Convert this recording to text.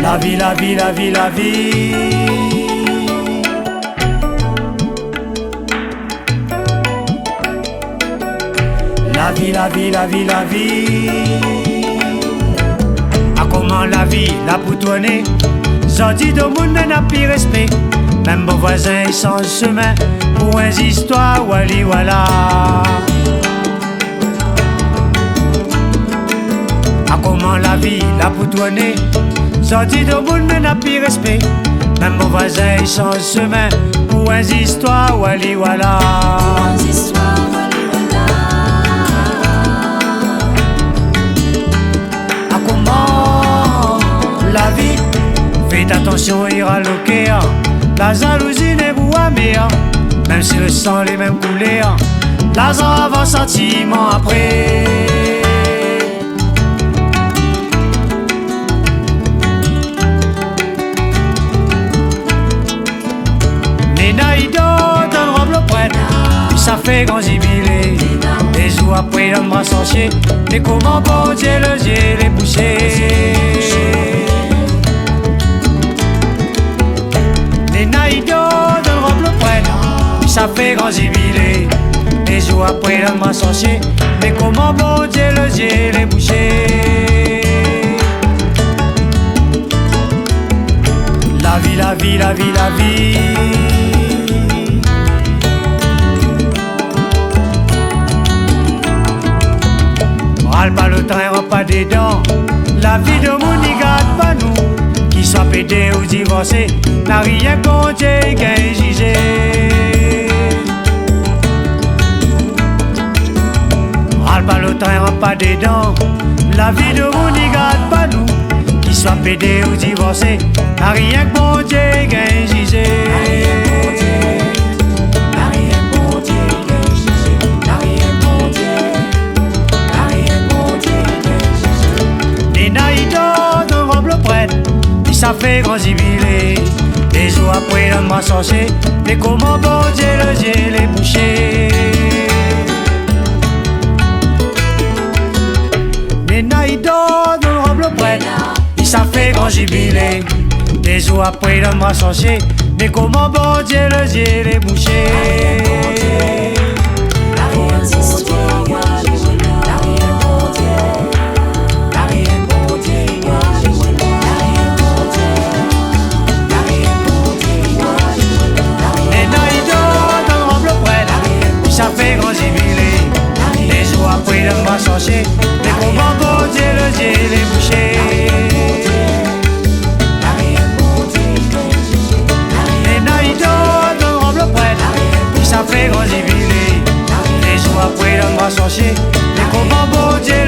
La vie, la vie, la vie, la vie. La vie, la vie, la vie, la vie. A comment la vie la poutonner? Sorti de monde n'a plus respect. Même mon voisin il change chemin pour une histoire, wali wala. A comment la vie la poutonner? Sorti de monde n'a plus respect. Même mon voisin il change chemin pour une histoire, wali wala. Faites attention, il ira l'océan. La jalousie n'est pas meilleure. Même si le sang les mêmes couleurs, l'argent avant, sentiment après. Les naïdos dans le robe le prêtre, puis ça fait grand jubilé. Les jours après, l'homme va sorcier. Mais comment bon Dieu le Dieu les boucher? Ça fait grand jubilé. Les jours après l'homme va sorcier. Mais comment bon Dieu le Dieu les boucher? La vie, la vie, la vie, la vie. Râle pas le train, rentre pas des dents. La vie de mon n'y garde pas nous. Qui soit pédé ou divorcé, n'a rien compté qu'un jugé. Pas le train, rentre pas des dents. La vie de vous n'y garde pas nous. Qu'il soit pédé ou divorcé, n'a rien que bon Dieu qu'un jugé. N'a rien que bon Dieu qu'un jugé. N'a rien que bon Dieu. N'a rien que bon Dieu qu'un jugé. Les naïdos de robe le prêtre, puis ça fait grand jubilé. Les jours après l'homme va sorcier. Mais comment bon Dieu le Dieu les boucher? Les naïdos de robe le prêtre, puis ça fait grand jubilé. Des jours après l'homme va sorcier. Mais comment bon Dieu le Dieu les boucher? Les naïdos de robe le prêtre, puis ça fait grand jubilé. Des jours après l'homme va sorcier. Mais comment bon Dieu le Dieu les boucher? Les naïdos de robe le prêtre, puis ça fait grand jubilé. Les jours après l'homme va sorcier. Mais comment bon Dieu